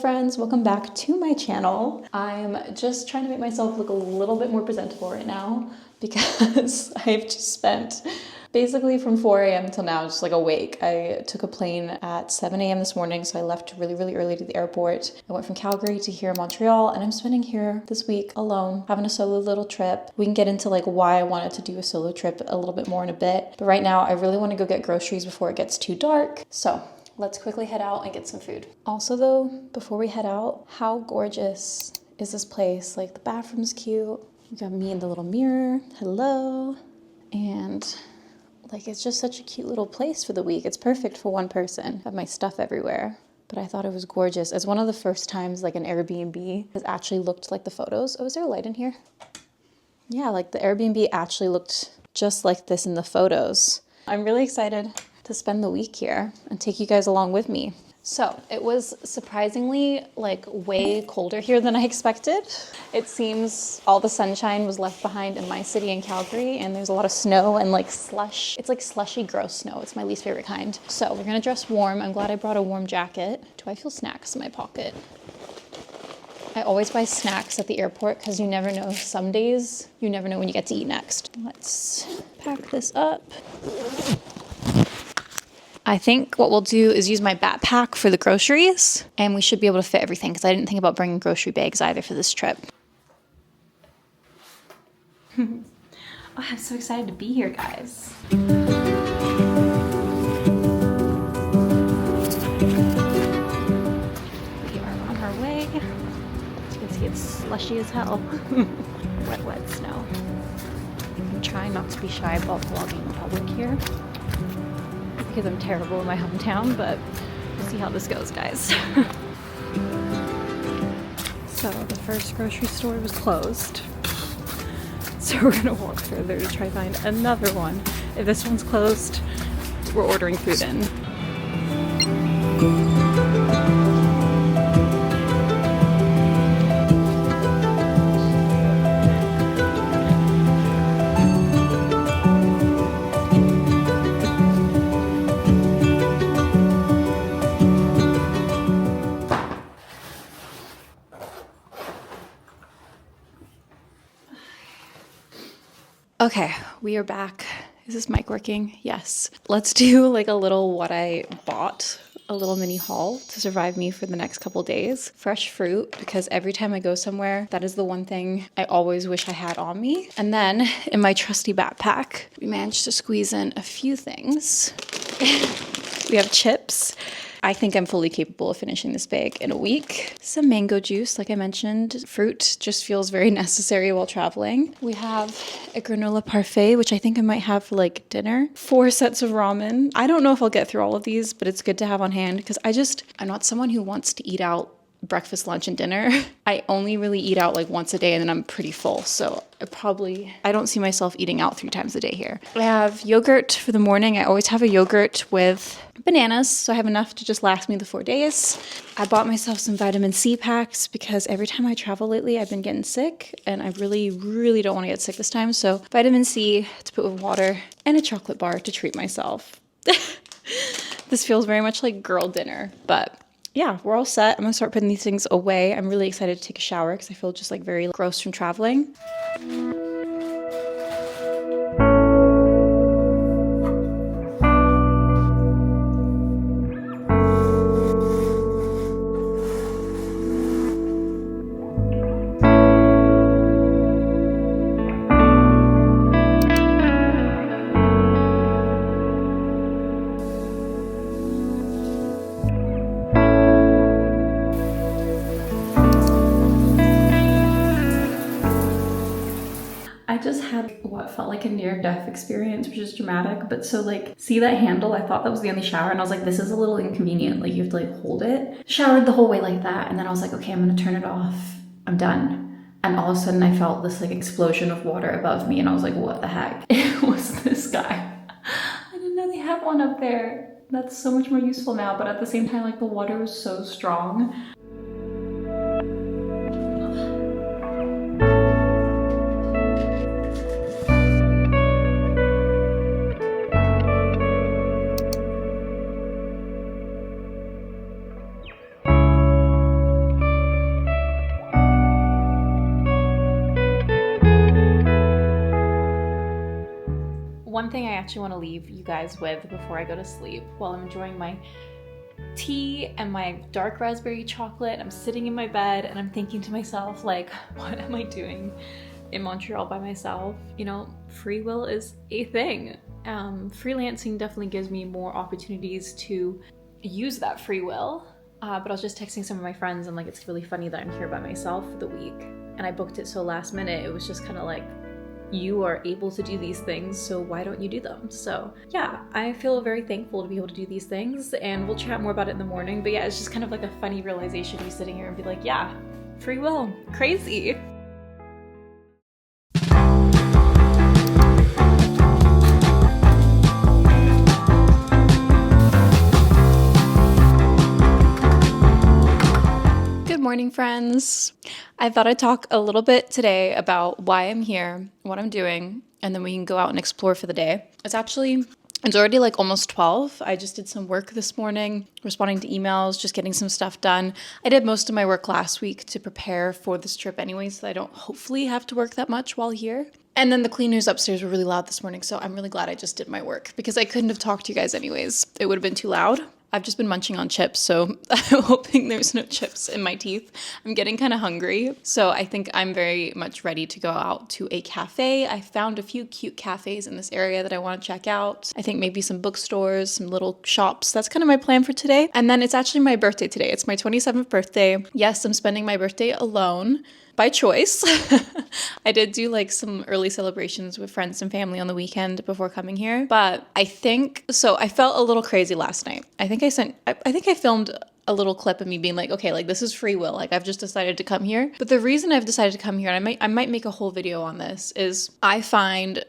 friends, welcome back to my channel. I'm just trying to make myself look a little bit more presentable right now because I've just spent basically from 4 a.m. till now just like awake. I took a plane at 7 a.m. this morning, so I left really early to the airport. I went from Calgary to here in Montreal, and I'm spending here this week alone, having a solo little trip. We can get into like why I wanted to do a solo trip a little bit more in a bit, but right now I really want to go get groceries before it gets too dark. So let's quickly head out and get some food. Also though, before we head out, how gorgeous is this place? Like the bathroom's cute. We got me in the little mirror. Hello. And like, it's just such a cute little place for the week. It's perfect for one person. I have my stuff everywhere. But I thought it was gorgeous. It's one of the first times like an Airbnb has actually looked like the photos. Oh, is there a light in here? Yeah, like the Airbnb actually looked just like this in the photos. I'm really excited to spend the week here and take you guys along with me. So it was surprisingly like way colder here than I expected. It seems all the sunshine was left behind in my city in Calgary, and there's a lot of snow and like slush. It's like slushy, gross snow. It's my least favorite kind. So we're gonna dress warm. I'm glad I brought a warm jacket. Do I feel snacks in my pocket? I always buy snacks at the airport because you never know. Some days, you never know when you get to eat next. Let's pack this up. I think what we'll do is use my backpack for the groceries, and we should be able to fit everything because I didn't think about bringing grocery bags either for this trip. Oh, I'm so excited to be here, guys. We are on our way. As you can see, it's slushy as hell. Wet snow. I'm trying not to be shy about vlogging in public here, because I'm terrible in my hometown, but we'll see how this goes, guys. So the first grocery store was closed. So we're gonna walk further to try to find another one. If this one's closed, we're ordering food in. Okay, we are back. Is this mic working? Yes. Let's do like a little what I bought, a little mini haul to survive me for the next couple days. Fresh fruit, because every time I go somewhere, that is the one thing I always wish I had on me. And then in my trusty backpack, we managed to squeeze in a few things. We have chips. I think I'm fully capable of finishing this bag in a week. Some mango juice, like I mentioned. Fruit just feels very necessary while traveling. We have a granola parfait, which I think I might have for like dinner. 4 sets of ramen. I don't know if I'll get through all of these, but it's good to have on hand because I'm not someone who wants to eat out breakfast, lunch, and dinner. I only really eat out like once a day, and then I'm pretty full. So I don't see myself eating out 3 times a day here. I have yogurt for the morning. I always have a yogurt with bananas, so I have enough to just last me the 4 days. I bought myself some vitamin C packs because every time I travel lately, I've been getting sick, and I really don't want to get sick this time. So vitamin C to put with water and a chocolate bar to treat myself. This feels very much like girl dinner, but yeah, we're all set. I'm gonna start putting these things away. I'm really excited to take a shower because I feel just like very gross from traveling. I just had what felt like a near-death experience, which is dramatic, but so like, see that handle? I thought that was the only shower, and I was like, this is a little inconvenient. Like, you have to like hold it. Showered the whole way like that, and then I was like, okay, I'm gonna turn it off. I'm done. And all of a sudden I felt this like explosion of water above me, and I was like, what the heck? It was this guy. I didn't know they had one up there. That's so much more useful now, but at the same time, like the water was so strong. one thing I actually want to leave you guys with before I go to sleep while I'm enjoying my tea and my dark raspberry chocolate. I'm sitting in my bed and I'm thinking to myself, like, what am I doing in Montreal by myself? You know, free will is a thing. Freelancing definitely gives me more opportunities to use that free will. But I was just texting some of my friends and like, it's really funny that I'm here by myself for the week. And I booked it so last minute. It was just kind of like, you are able to do these things, so why don't you do them? So yeah, I feel very thankful to be able to do these things, and we'll chat more about it in the morning. But yeah, it's just kind of like a funny realization to be sitting here and be like, yeah, free will, crazy. Good morning, friends. I thought I'd talk a little bit today about why I'm here, what I'm doing, and then we can go out and explore for the day. It's already like almost 12. I just did some work this morning, responding to emails, just getting some stuff done. I did most of my work last week to prepare for this trip anyway, so I don't hopefully have to work that much while here. And then the cleaners upstairs were really loud this morning, so I'm really glad I just did my work because I couldn't have talked to you guys anyways. It would have been too loud. I've just been munching on chips, so I'm hoping there's no chips in my teeth. I'm getting kind of hungry, so I think I'm very much ready to go out to a cafe. I found a few cute cafes in this area that I want to check out. I think maybe some bookstores, some little shops. That's kind of my plan for today. And then it's actually my birthday today. It's my 27th birthday. Yes, I'm spending my birthday alone. By choice. I did do like some early celebrations with friends and family on the weekend before coming here, but I felt a little crazy last night. I think I filmed a little clip of me being like, okay, like this is free will. Like I've just decided to come here. But the reason I've decided to come here, and I might make a whole video on this, is I find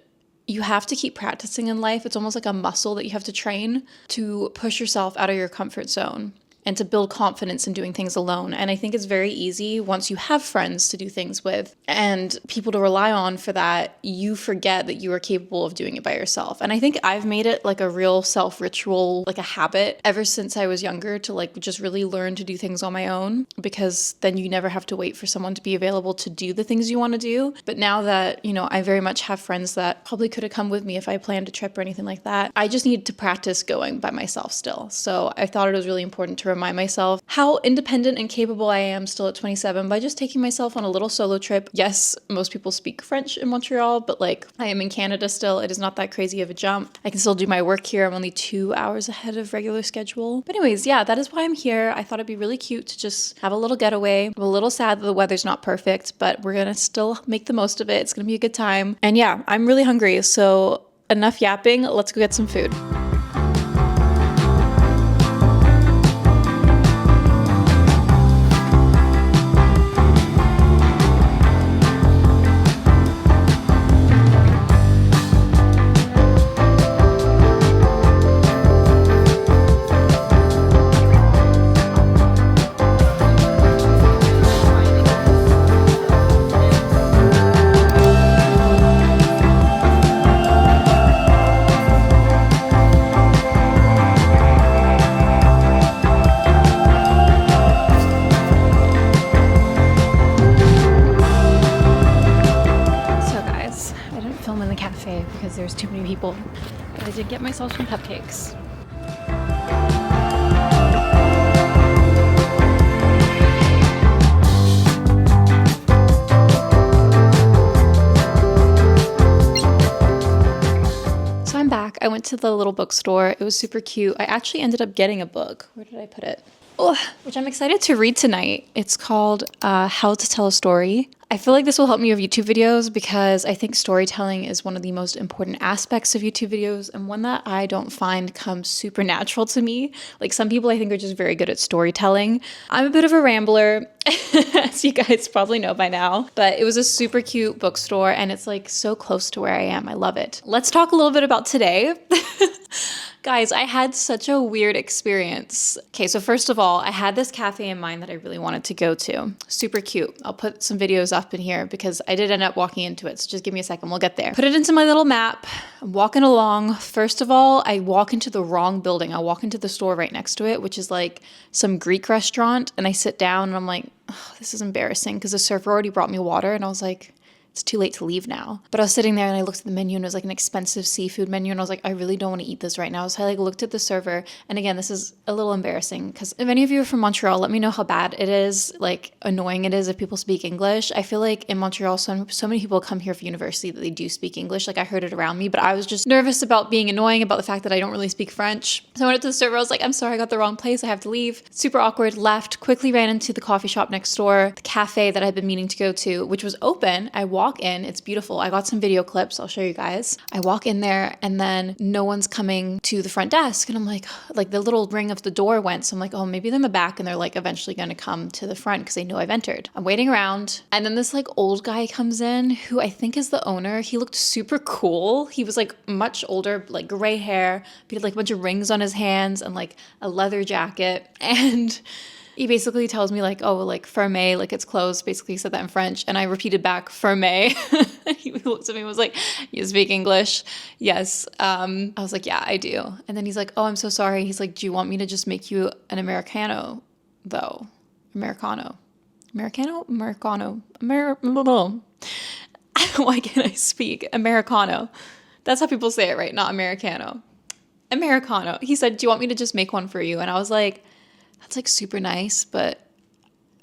you have to keep practicing in life. It's almost like a muscle that you have to train to push yourself out of your comfort zone and to build confidence in doing things alone. And I think it's very easy once you have friends to do things with and people to rely on for that, you forget that you are capable of doing it by yourself. And I think I've made it like a real self-ritual, like a habit ever since I was younger to like just really learn to do things on my own, because then you never have to wait for someone to be available to do the things you want to do. But now that, you know, I very much have friends that probably could have come with me if I planned a trip or anything like that, I just need to practice going by myself still. So I thought it was really important to remind myself how independent and capable I am still at 27 by just taking myself on a little solo trip. Yes, most people speak French in Montreal, but like I am in Canada still. It is not that crazy of a jump. I can still do my work here. I'm only 2 hours ahead of regular schedule. But anyways, yeah, that is why I'm here. I thought it'd be really cute to just have a little getaway. I'm a little sad that the weather's not perfect, but we're gonna still make the most of it. It's gonna be a good time. And yeah, I'm really hungry. So enough yapping. Let's go get some food. Because there's too many people, but I did get myself some cupcakes. So I'm back. I went to the little bookstore. It was super cute. I actually ended up getting a book. Where did I put it? Oh, which I'm excited to read tonight. It's called How to Tell a Story. I feel like this will help me with YouTube videos because I think storytelling is one of the most important aspects of YouTube videos and one that I don't find comes super natural to me. Like some people I think are just very good at storytelling. I'm a bit of a rambler, as you guys probably know by now, but it was a super cute bookstore and it's like so close to where I am. I love it. Let's talk a little bit about today. Guys, I had such a weird experience. Okay, so first of all, I had this cafe in mind that I really wanted to go to. Super cute. I'll put some videos up in here because I did end up walking into it. So just give me a second, we'll get there. Put it into my little map. I'm walking along. First of all, I walk into the wrong building. I walk into the store right next to it, which is like some Greek restaurant. And I sit down and I'm like, oh, this is embarrassing because the server already brought me water. And I was like, it's too late to leave now. But I was sitting there and I looked at the menu and it was like an expensive seafood menu. And I was like, I really don't want to eat this right now. So I like looked at the server. And again, this is a little embarrassing because if any of you are from Montreal, let me know how bad it is, like annoying it is if people speak English. I feel like in Montreal, so many people come here for university that they do speak English. Like I heard it around me, but I was just nervous about being annoying about the fact that I don't really speak French. So I went up to the server. I was like, I'm sorry, I got the wrong place. I have to leave. Super awkward. Left, quickly ran into the coffee shop next door, the cafe that I'd been meaning to go to, which was open. I walk in. It's beautiful. I got some video clips. I'll show you guys. I walk in there and then no one's coming to the front desk. And I'm like the little ring of the door went. So I'm like, oh, maybe they're in the back and they're like eventually going to come to the front because they know I've entered. I'm waiting around. And then this like old guy comes in who I think is the owner. He looked super cool. He was like much older, like gray hair. He had like a bunch of rings on his hands and like a leather jacket. And he basically tells me like, oh, like ferme, like it's closed. Basically he said that in French. And I repeated back, ferme. And he looks at me and was like, you speak English? Yes. I was like, yeah, I do. And then he's like, oh, I'm so sorry. He's like, do you want me to just make you an Americano though? Americano. Why can't I speak? Americano. That's how people say it, right? Not Americano. Americano. He said, do you want me to just make one for you? And I was like, that's like super nice, but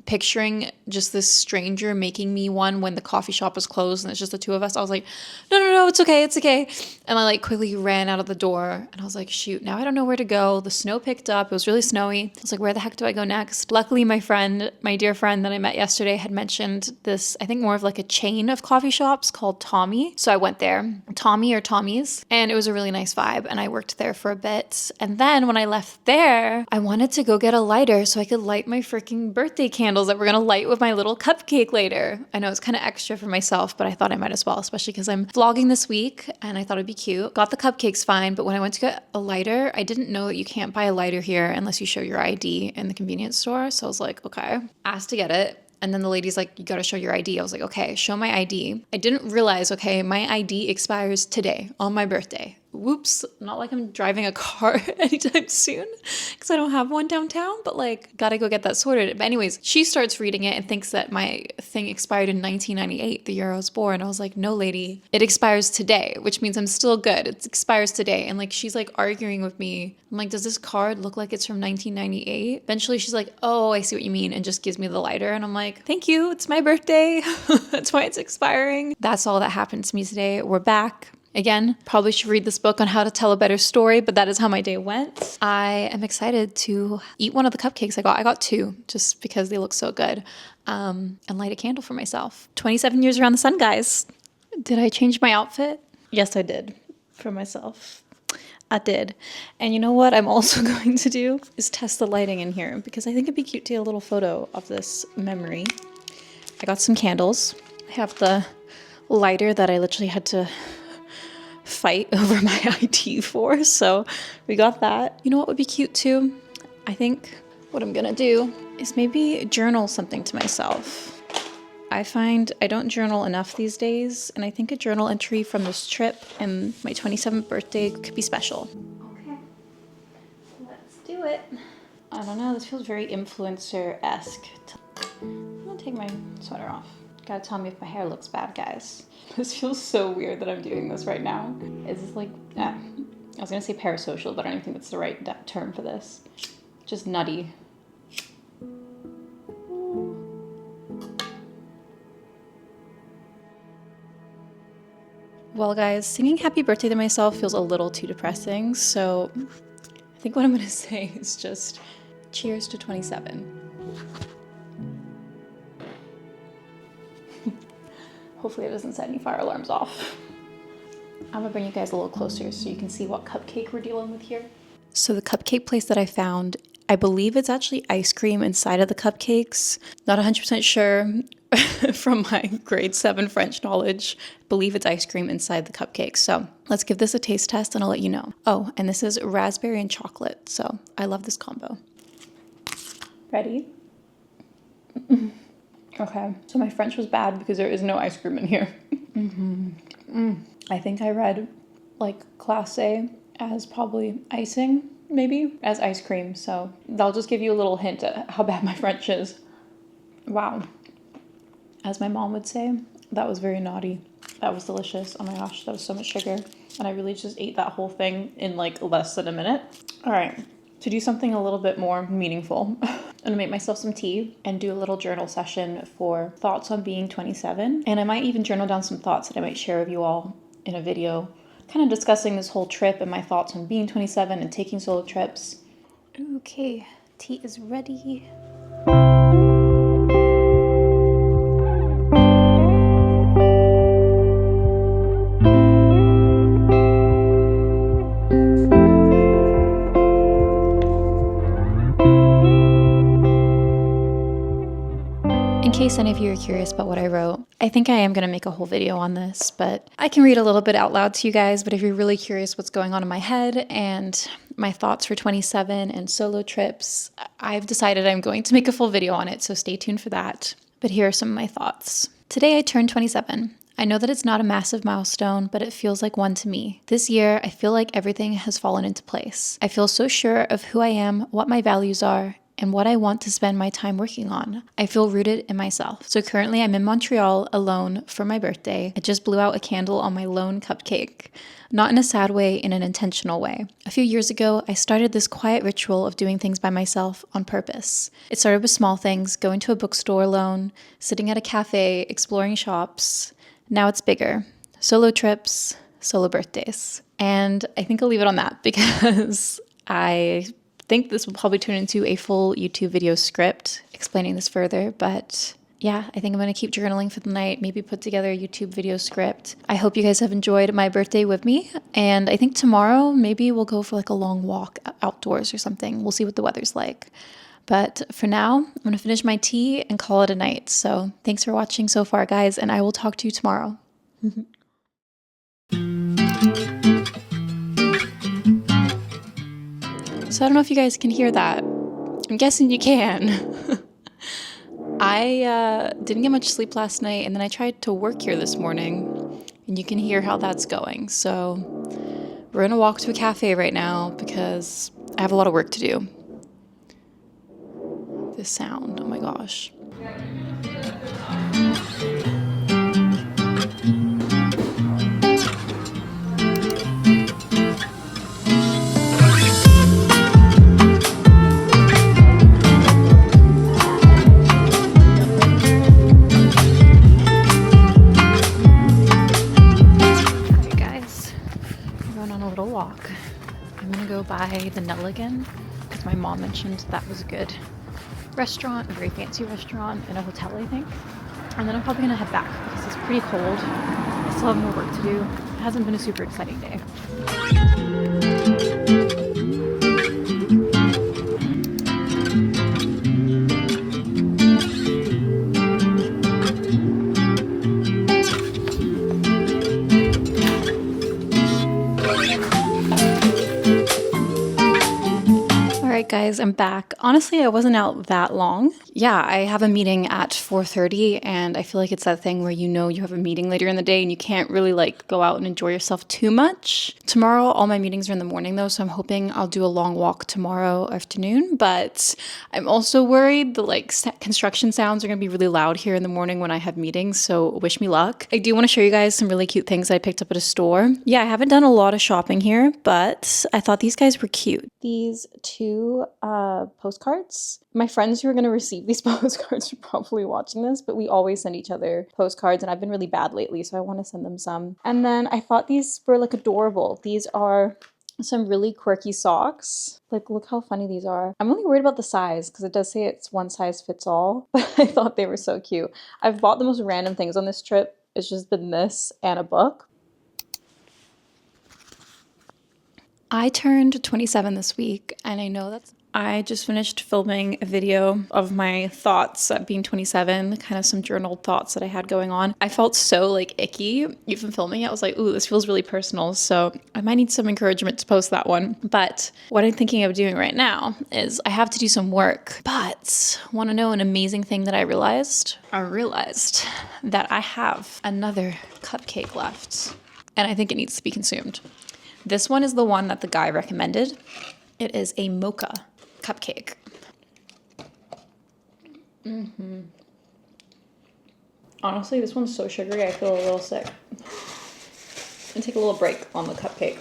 picturing just this stranger making me one when the coffee shop was closed and it's just the two of us, I was like, no, it's okay. And I like quickly ran out of the door and I was like, shoot, now I don't know where to go. The snow picked up. It was really snowy. I was like, where the heck do I go next? Luckily, my dear friend that I met yesterday had mentioned this, I think more of like a chain of coffee shops called Tommy. So I went there, Tommy or Tommy's, and it was a really nice vibe. And I worked there for a bit. And then when I left there, I wanted to go get a lighter so I could light my freaking birthday candles that we're going to light with my little cupcake later. I know it's kind of extra for myself, but I thought I might as well, especially because I'm vlogging this week and I thought it'd be cute. Got the cupcakes fine, but when I went to get a lighter, I didn't know that you can't buy a lighter here unless you show your ID in the convenience store. So I was like, okay. Asked to get it. And then the lady's like, you got to show your ID. I was like, okay, show my ID. I didn't realize, okay, my ID expires today on my birthday. Whoops, not like I'm driving a car anytime soon because I don't have one downtown, but like gotta go get that sorted. But anyways, she starts reading it and thinks that my thing expired in 1998, the year I was born. I was like, no lady, it expires today, which means I'm still good. It expires today. And like, she's like arguing with me. I'm like, does this card look like it's from 1998? Eventually she's like, oh, I see what you mean. And just gives me the lighter. And I'm like, thank you. It's my birthday. That's why it's expiring. That's all that happened to me today. We're back. Again, probably should read this book on how to tell a better story, but that is how my day went. I am excited to eat one of the cupcakes I got. I got two just because they look so good, and light a candle for myself. 27 years around the sun, guys. Did I change my outfit? Yes, I did for myself. I did. And you know what I'm also going to do is test the lighting in here because I think it'd be cute to get a little photo of this memory. I got some candles. I have the lighter that I literally had to fight over my ID for, so we got that. You know what would be cute too? I think what I'm gonna do is maybe journal something to myself. I find I don't journal enough these days, and I think a journal entry from this trip and my 27th birthday could be special. Okay, let's do it. I don't know, this feels very influencer-esque. I'm gonna take my sweater off. Gotta tell me if my hair looks bad, guys. This feels so weird that I'm doing this right now. Is this like, I was gonna say parasocial, but I don't even think that's the right term for this. Just nutty. Well, guys, singing happy birthday to myself feels a little too depressing, so I think what I'm gonna say is just cheers to 27. Hopefully it doesn't set any fire alarms off. I'm gonna bring you guys a little closer so you can see what cupcake we're dealing with here. So the cupcake place that I found, I believe it's actually ice cream inside of the cupcakes. Not 100% sure from my grade 7 French knowledge. I believe it's ice cream inside the cupcakes. So let's give this a taste test and I'll let you know. Oh, and this is raspberry and chocolate. So I love this combo. Ready? Okay, so my French was bad because there is no ice cream in here. I think I read like class A as probably icing, maybe, as ice cream. So that'll just give you a little hint at how bad my French is. Wow. As my mom would say, That was very naughty. That was delicious. Oh my gosh, that was so much sugar. And I really just ate that whole thing in like less than a minute. All right, to do something a little bit more meaningful, I'm gonna make myself some tea and do a little journal session for thoughts on being 27. And I might even journal down some thoughts that I might share with you all in a video, kind of discussing this whole trip and my thoughts on being 27 and taking solo trips. Okay, tea is ready. In case any of you are curious about what I wrote, I think I am going to make a whole video on this, but I can read a little bit out loud to you guys. But if you're really curious what's going on in my head and my thoughts for 27 and solo trips, I've decided I'm going to make a full video on it, so stay tuned for that. But here are some of my thoughts. Today I turned 27. I know that it's not a massive milestone, but it feels like one to me. This year, I feel like everything has fallen into place. I feel so sure of who I am, what my values are, and what I want to spend my time working on. I feel rooted in myself. So currently I'm in Montreal alone for my birthday. I just blew out a candle on my lone cupcake. Not in a sad way, in an intentional way. A few years ago, I started this quiet ritual of doing things by myself on purpose. It started with small things, going to a bookstore alone, sitting at a cafe, exploring shops. Now it's bigger. Solo trips, solo birthdays. And I think I'll leave it on that because I think this will probably turn into a full YouTube video script explaining this further, but yeah, I think I'm going to keep journaling for the night, maybe put together a YouTube video script. I hope you guys have enjoyed my birthday with me, and I think tomorrow maybe we'll go for like a long walk outdoors or something. We'll see what the weather's like. But for now, I'm going to finish my tea and call it a night. So thanks for watching so far, guys, and I will talk to you tomorrow. So I don't know if you guys can hear that. I'm guessing you can. I didn't get much sleep last night, and then I tried to work here this morning, and you can hear how that's going. So we're gonna walk to a cafe right now because I have a lot of work to do. This sound, oh my gosh. Walk. I'm gonna go by the Nelligan because my mom mentioned that was a good restaurant, a very fancy restaurant in a hotel, I think. And then I'm probably gonna head back because it's pretty cold. I still have more work to do. It hasn't been a super exciting day. Guys, I'm back. Honestly, I wasn't out that long. Yeah, I have a meeting at 4:30, and I feel like it's that thing where you know you have a meeting later in the day and you can't really like go out and enjoy yourself too much. Tomorrow, all my meetings are in the morning though, so I'm hoping I'll do a long walk tomorrow afternoon, but I'm also worried the like construction sounds are gonna be really loud here in the morning when I have meetings, so wish me luck. I do want to show you guys some really cute things that I picked up at a store. Yeah, I haven't done a lot of shopping here, but I thought these guys were cute. These two postcards. My friends who are going to receive these postcards are probably watching this, but we always send each other postcards, and I've been really bad lately, so I want to send them some. And then I thought these were like adorable. These are some really quirky socks. Like, look how funny these are. I'm only worried about the size because it does say it's one size fits all, but I thought they were so cute. I've bought the most random things on this trip. It's just been this and a book. I turned 27 this week, and I know I just finished filming a video of my thoughts at being 27, kind of some journaled thoughts that I had going on. I felt so like icky even filming it. I was like, ooh, this feels really personal. So I might need some encouragement to post that one. But what I'm thinking of doing right now is I have to do some work. But want to know an amazing thing that I realized? I realized that I have another cupcake left, and I think it needs to be consumed. This one is the one that the guy recommended. It is a mocha cupcake. Honestly, this one's so sugary, I feel a little sick. And take a little break on the cupcake.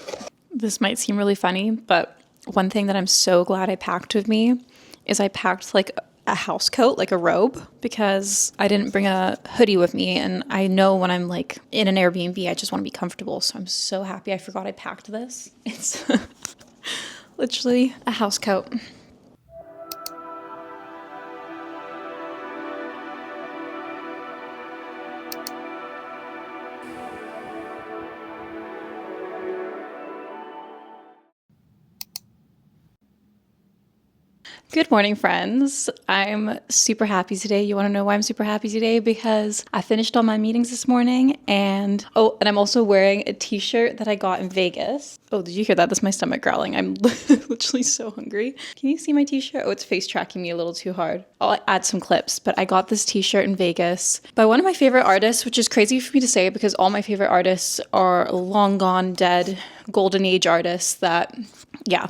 This might seem really funny, but one thing that I'm so glad I packed with me is I packed like a house coat, like a robe, because I didn't bring a hoodie with me. And I know when I'm like in an Airbnb, I just want to be comfortable. So I'm so happy I forgot I packed this. It's literally a house coat. Good morning, friends. I'm super happy today. You want to know why I'm super happy today? Because I finished all my meetings this morning and I'm also wearing a t-shirt that I got in Vegas. Oh, did you hear that? That's my stomach growling. I'm literally so hungry. Can you see my t-shirt? Oh, it's face tracking me a little too hard. I'll add some clips, but I got this t-shirt in Vegas by one of my favorite artists, which is crazy for me to say because all my favorite artists are long gone, dead, golden age artists that, yeah.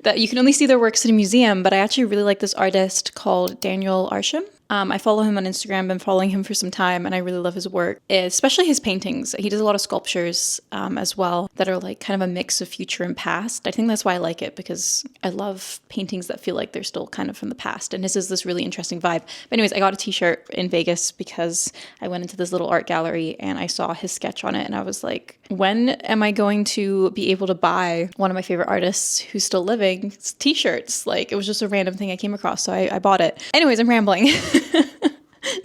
that you can only see their works in a museum, but I actually really like this artist called Daniel Arsham. I follow him on Instagram, been following him for some time, and I really love his work, especially his paintings. He does a lot of sculptures as well that are like kind of a mix of future and past. I think that's why I like it, because I love paintings that feel like they're still kind of from the past, and his is this really interesting vibe. But anyways, I got a t-shirt in Vegas because I went into this little art gallery and I saw his sketch on it, and I was like, when am I going to be able to buy one of my favorite artists who's still living t-shirts? Like, it was just a random thing I came across, so I bought it. Anyways, I'm rambling.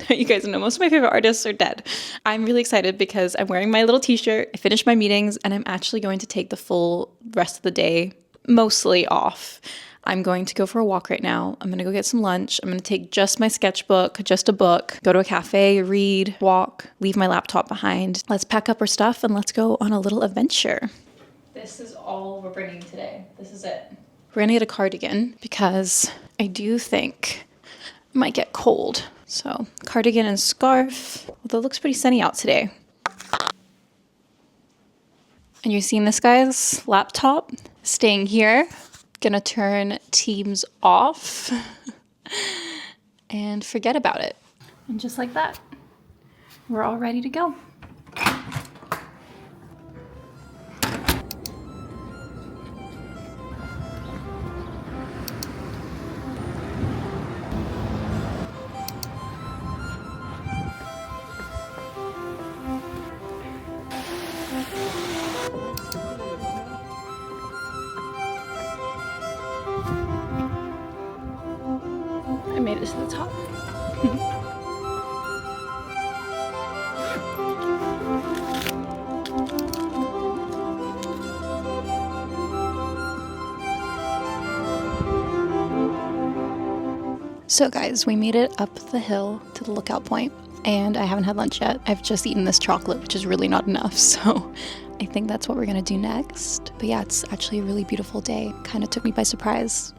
You guys know most of my favorite artists are dead. I'm really excited because I'm wearing my little t-shirt. I finished my meetings and I'm actually going to take the full rest of the day mostly off. I'm going to go for a walk right now. I'm going to go get some lunch. I'm going to take just my sketchbook, just a book, go to a cafe, read, walk, leave my laptop behind. Let's pack up our stuff and let's go on a little adventure. This is all we're bringing today. This is it. We're going to get a cardigan because I do think it might get cold. So cardigan and scarf, although it looks pretty sunny out today. And you've seen this guy's laptop staying here. Gonna turn Teams off and forget about it. And just like that, we're all ready to go. I made it to the top. So guys, we made it up the hill to the lookout point, and I haven't had lunch yet. I've just eaten this chocolate, which is really not enough, so I think that's what we're gonna do next. But yeah, it's actually a really beautiful day. Kind of took me by surprise.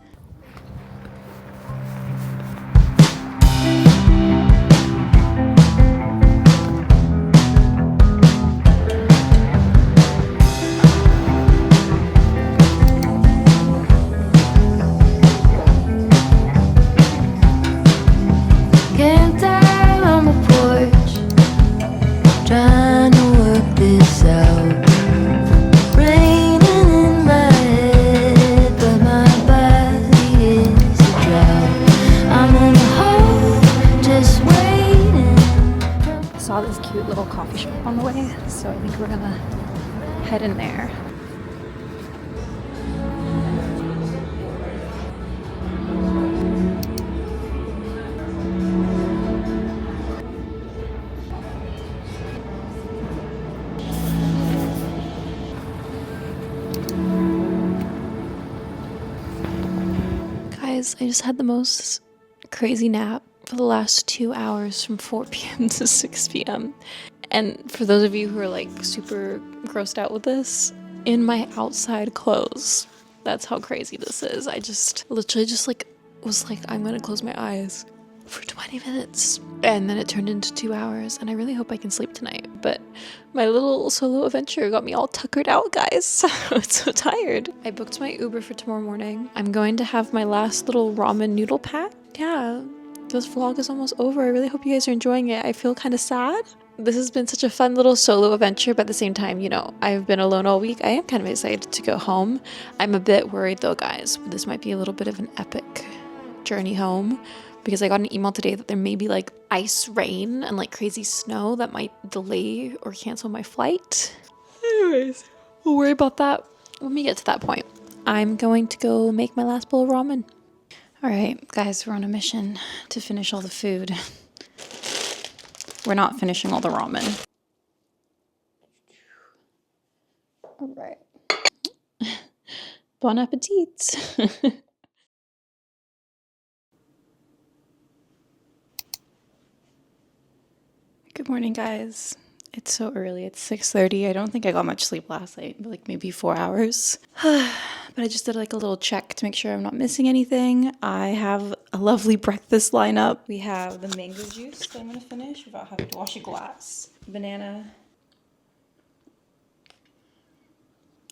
Saw this cute little coffee shop on the way, so I think we're gonna head in there. Guys, I just had the most crazy nap for the last 2 hours from 4 p.m. to 6 p.m. And for those of you who are like super grossed out with this, in my outside clothes. That's how crazy this is. I just literally just like was like, I'm gonna close my eyes for 20 minutes. And then it turned into 2 hours, and I really hope I can sleep tonight. But my little solo adventure got me all tuckered out, guys. I'm so tired. I booked my Uber for tomorrow morning. I'm going to have my last little ramen noodle pack. Yeah, this vlog is almost over. I really hope you guys are enjoying it. I feel kind of sad. This has been such a fun little solo adventure, but at the same time, you know, I've been alone all week. I am kind of excited to go home. I'm a bit worried though, guys. This might be a little bit of an epic journey home because I got an email today that there may be like ice rain and like crazy snow that might delay or cancel my flight. Anyways, we'll worry about that when we get to that point. I'm going to go make my last bowl of ramen. All right, guys, we're on a mission to finish all the food. We're not finishing all the ramen. All right. Bon appetit. Good morning, guys. It's so early. It's 6:30. I don't think I got much sleep last night, but like maybe 4 hours. But I just did like a little check to make sure I'm not missing anything. I have a lovely breakfast lineup. We have the mango juice that I'm gonna finish without having to wash a glass. Banana.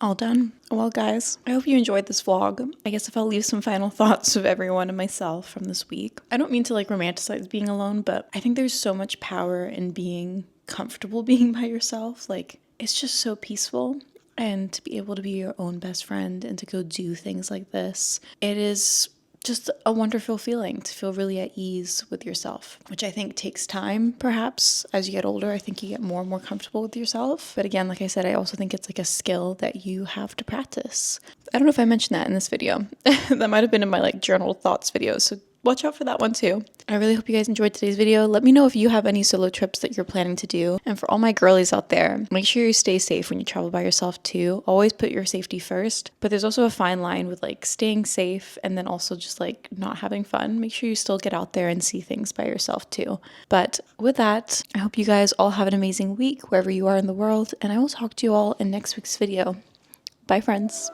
All done. Well, guys, I hope you enjoyed this vlog. I guess if I'll leave some final thoughts of everyone and myself from this week. I don't mean to like romanticize being alone, but I think there's so much power in being comfortable being by yourself. Like, it's just so peaceful. And to be able to be your own best friend and to go do things like this, it is just a wonderful feeling to feel really at ease with yourself, which I think takes time, perhaps. As you get older, I think you get more and more comfortable with yourself. But again, like I said, I also think it's like a skill that you have to practice. I don't know if I mentioned that in this video. That might have been in my like journal thoughts video, so watch out for that one too. I really hope you guys enjoyed today's video. Let me know if you have any solo trips that you're planning to do. And for all my girlies out there, make sure you stay safe when you travel by yourself too. Always put your safety first. But there's also a fine line with like staying safe and then also just like not having fun. Make sure you still get out there and see things by yourself too. But with that, I hope you guys all have an amazing week wherever you are in the world. And I will talk to you all in next week's video. Bye, friends.